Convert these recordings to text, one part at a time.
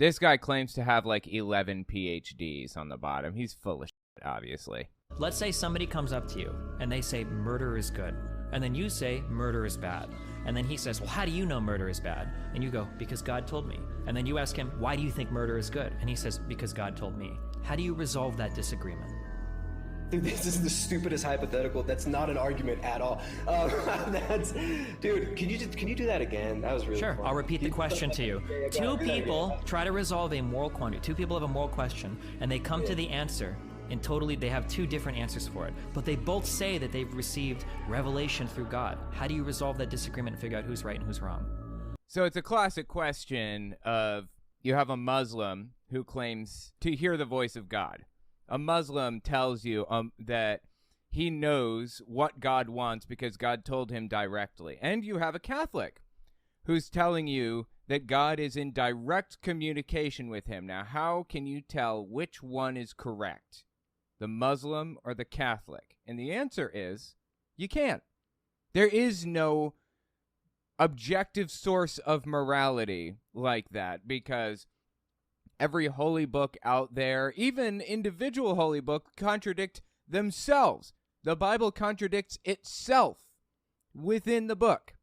This guy claims to have like 11 PhDs on the bottom. He's full of shit, obviously. Let's say somebody comes up to you and they say murder is good. And then you say murder is bad. And then he says, well, how do you know murder is bad? And you go, because God told me. And then you ask him, why do you think murder is good? And he says, because God told me. How do you resolve that disagreement? Dude, this is the stupidest hypothetical. That's not an argument at all. Dude, can you do that again? That was really Sure, fun. I'll repeat the question to you. Two people try to resolve a moral quandary. Two people have a moral question, and they come to the answer, and they have two different answers for it. But they both say that they've received revelation through God. How do you resolve that disagreement and figure out who's right and who's wrong? So it's a classic question of, you have a Muslim who claims to hear the voice of God. A Muslim tells you that he knows what God wants because God told him directly. And you have a Catholic who's telling you that God is in direct communication with him. Now, how can you tell which one is correct, the Muslim or the Catholic? And the answer is, you can't. There is no objective source of morality like that, because every holy book out there, even individual holy book, contradict themselves. The Bible contradicts itself within the book.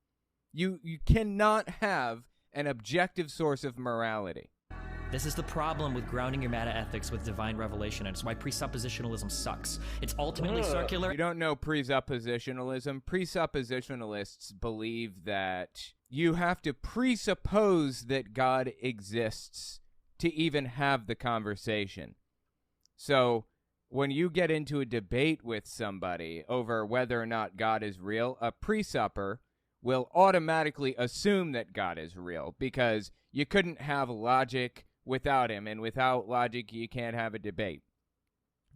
You cannot have an objective source of morality. This is the problem with grounding your meta-ethics with divine revelation, and it's why presuppositionalism sucks. It's ultimately circular. You don't know presuppositionalism. Presuppositionalists believe that you have to presuppose that God exists to even have the conversation. So when you get into a debate with somebody over whether or not God is real, a presupper will automatically assume that God is real, because you couldn't have logic without him, and without logic you can't have a debate.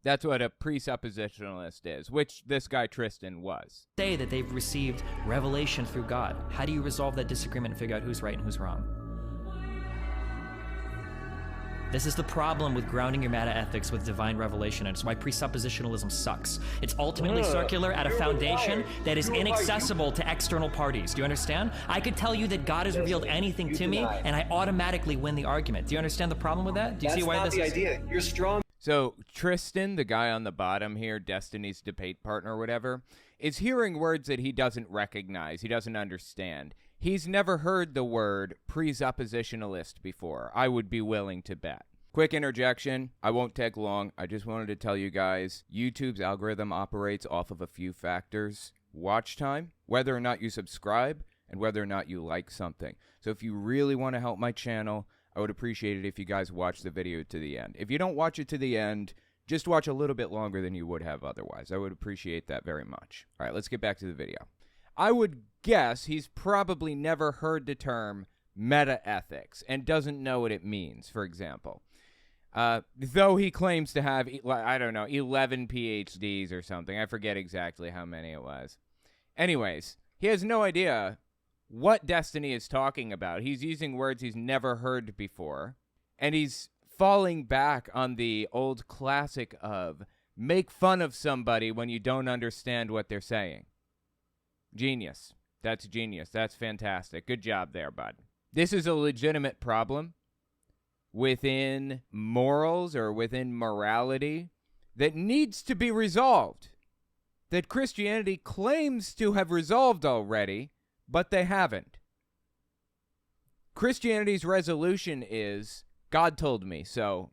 That's what a presuppositionalist is, which this guy Tristan was. Say that they've received revelation through God. How do you resolve that disagreement and figure out who's right and who's wrong? This is the problem with grounding your meta-ethics with divine revelation, and it's why presuppositionalism sucks. It's ultimately circular at a foundation that is inaccessible to external parties. Do you understand? I could tell you that God has revealed anything to me, and I automatically win the argument. Do you understand the problem with that? Do you see why this is? That's not the idea. You're strong. So Tristan, the guy on the bottom here, Destiny's debate partner or whatever, is hearing words that he doesn't recognize, he doesn't understand. He's never heard the word presuppositionalist before, I would be willing to bet. Quick interjection, I won't take long. I just wanted to tell you guys, YouTube's algorithm operates off of a few factors. Watch time, whether or not you subscribe, and whether or not you like something. So if you really want to help my channel, I would appreciate it if you guys watch the video to the end. If you don't watch it to the end, just watch a little bit longer than you would have otherwise. I would appreciate that very much. All right, let's get back to the video. I would guess he's probably never heard the term meta-ethics and doesn't know what it means, for example. Though he claims to have, I don't know, 11 PhDs or something. I forget exactly how many it was. Anyways, he has no idea what Destiny is talking about. He's using words he's never heard before. And he's falling back on the old classic of make fun of somebody when you don't understand what they're saying. Genius. That's genius. That's fantastic. Good job there, bud. This is a legitimate problem within morals or within morality that needs to be resolved, that Christianity claims to have resolved already, but they haven't. Christianity's resolution is, God told me, so,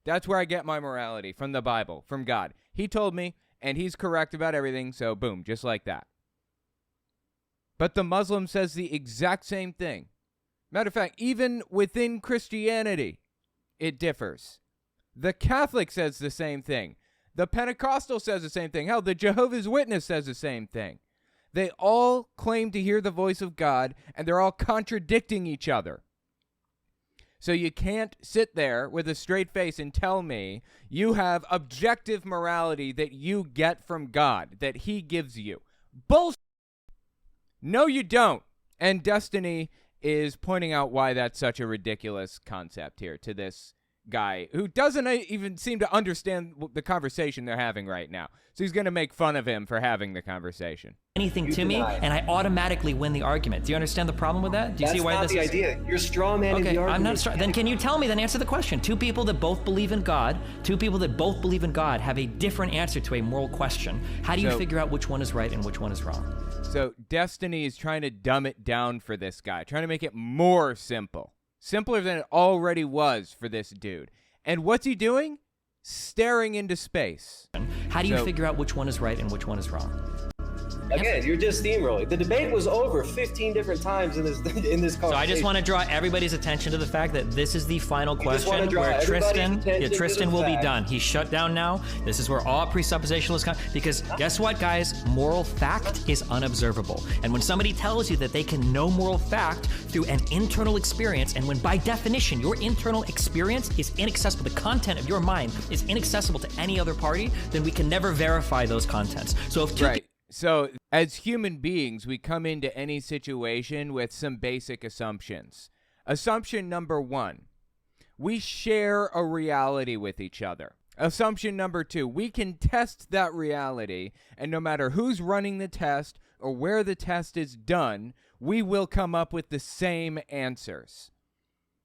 that's where I get my morality, from the Bible, from God. He told me, and he's correct about everything, so boom, just like that. But the Muslim says the exact same thing. Matter of fact, even within Christianity, it differs. The Catholic says the same thing. The Pentecostal says the same thing. Hell, the Jehovah's Witness says the same thing. They all claim to hear the voice of God, and they're all contradicting each other. So you can't sit there with a straight face and tell me you have objective morality that you get from God, that he gives you. Bullshit. No, you don't. And Destiny is pointing out why that's such a ridiculous concept here to this guy who doesn't even seem to understand the conversation they're having right now. So he's going to make fun of him for having the conversation. Anything to me, and I automatically win the argument. Do you understand the problem with that? Do you see why this is? That's not the idea. You're straw manning the Okay, argument. I'm not strong. Then can you tell me, then answer the question. Two people that both believe in God, have a different answer to a moral question. How do you figure out which one is right and which one is wrong? So Destiny is trying to dumb it down for this guy, trying to make it more simple. Simpler than it already was for this dude. And what's he doing? Staring into space. How do you figure out which one is right and which one is wrong? Again, you're just steamrolling. The debate was over 15 different times in this conversation. So I just want to draw everybody's attention to the fact that this is the final question where Tristan will be done. He's shut down now. This is where all presuppositionalists come. Because guess what, guys? Moral fact is unobservable. And when somebody tells you that they can know moral fact through an internal experience, and when by definition your internal experience is inaccessible, the content of your mind is inaccessible to any other party, then we can never verify those contents. So if two So, as human beings, we come into any situation with some basic assumptions. Assumption number 1, we share a reality with each other. Assumption number 2, we can test that reality, and no matter who's running the test or where the test is done, we will come up with the same answers.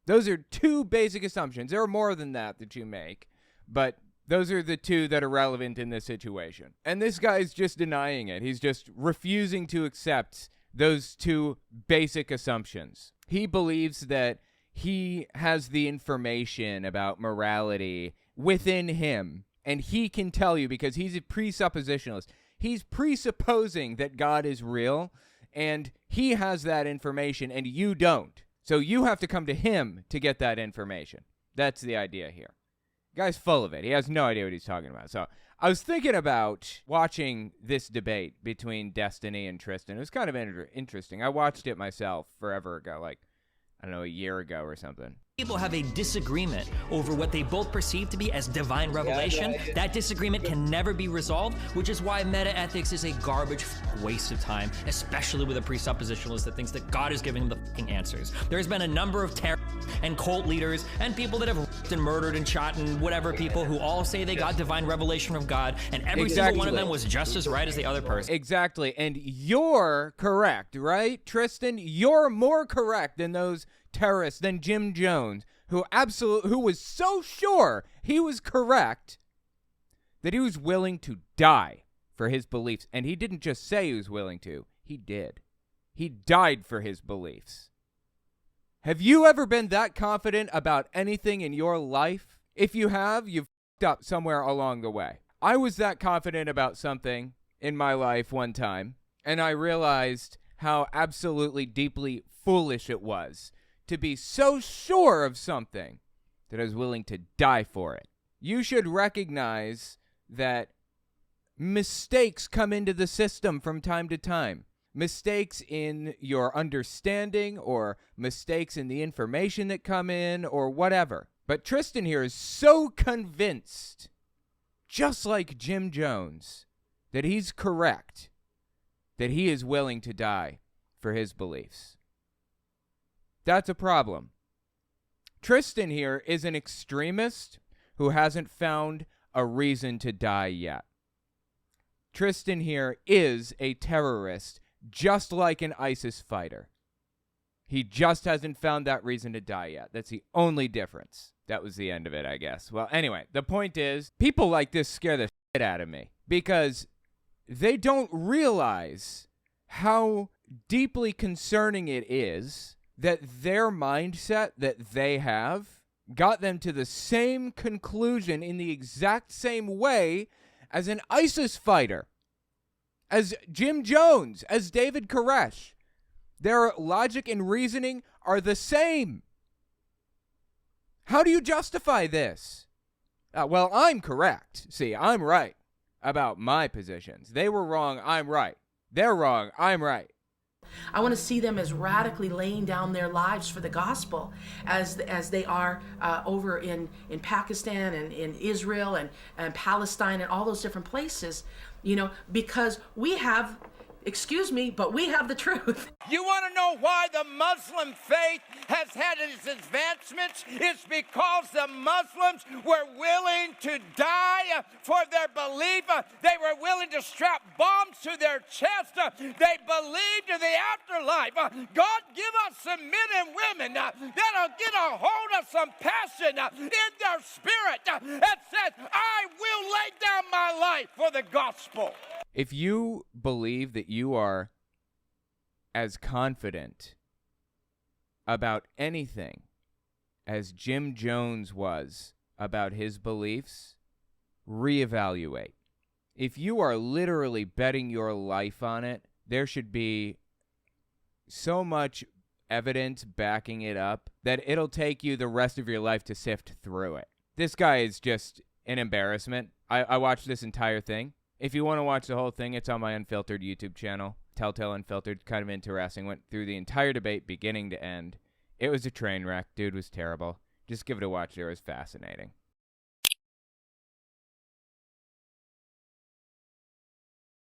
Those are 2 basic assumptions. There are more than that you make, but those are the 2 that are relevant in this situation. And this guy's just denying it. He's just refusing to accept those 2 basic assumptions. He believes that he has the information about morality within him, and he can tell you because he's a presuppositionalist. He's presupposing that God is real, and he has that information, and you don't. So you have to come to him to get that information. That's the idea here. Guy's full of it. He has no idea what he's talking about. So I was thinking about watching this debate between Destiny and Tristan. It was kind of interesting. I watched it myself forever ago, like, I don't know, a year ago or something. People have a disagreement over what they both perceive to be as divine revelation. That disagreement can never be resolved, which is why meta-ethics is a garbage waste of time, especially with a presuppositionalist that thinks that God is giving them the answers. There's been a number of terrorists and cult leaders and people that have raped and murdered and shot and whatever people who all say they got divine revelation from God, and every single one of them was just as right as the other person. Exactly, and you're correct, right, Tristan? You're more correct than those terrorist than Jim Jones, who was so sure he was correct that he was willing to die for his beliefs. And he didn't just say he was willing to, he did. He died for his beliefs. Have you ever been that confident about anything in your life? If you have, you've f***ed up somewhere along the way. I was that confident about something in my life one time, and I realized how absolutely deeply foolish it was to be so sure of something that I was willing to die for it. You should recognize that mistakes come into the system from time to time. Mistakes in your understanding or mistakes in the information that come in or whatever. But Tristan here is so convinced, just like Jim Jones, that he's correct, that he is willing to die for his beliefs. That's a problem. Tristan here is an extremist who hasn't found a reason to die yet. Tristan here is a terrorist, just like an ISIS fighter. He just hasn't found that reason to die yet. That's the only difference. That was the end of it, I guess. Well, anyway, the point is, people like this scare the shit out of me because they don't realize how deeply concerning it is that their mindset that they have got them to the same conclusion in the exact same way as an ISIS fighter, as Jim Jones, as David Koresh. Their logic and reasoning are the same. How do you justify this? Well, I'm correct. See, I'm right about my positions. They were wrong, I'm right. They're wrong, I'm right. I want to see them as radically laying down their lives for the gospel as they are over in Pakistan and in Israel and Palestine and all those different places, you know, because we have Excuse me, but we have the truth. You want to know why the Muslim faith has had its advancements? It's because the Muslims were willing to die for their belief. They were willing to strap bombs to their chest. They believed in the afterlife. God, give us some men and women that'll get a hold of some passion in their spirit that says, I will lay down my life for the gospel. If you believe that you are as confident about anything as Jim Jones was about his beliefs, reevaluate. If you are literally betting your life on it, there should be so much evidence backing it up that it'll take you the rest of your life to sift through it. This guy is just an embarrassment. I watched this entire thing. If you want to watch the whole thing, it's on my Unfiltered YouTube channel. Telltale Unfiltered, kind of interesting. Went through the entire debate, beginning to end. It was a train wreck. Dude was terrible. Just give it a watch. It was fascinating.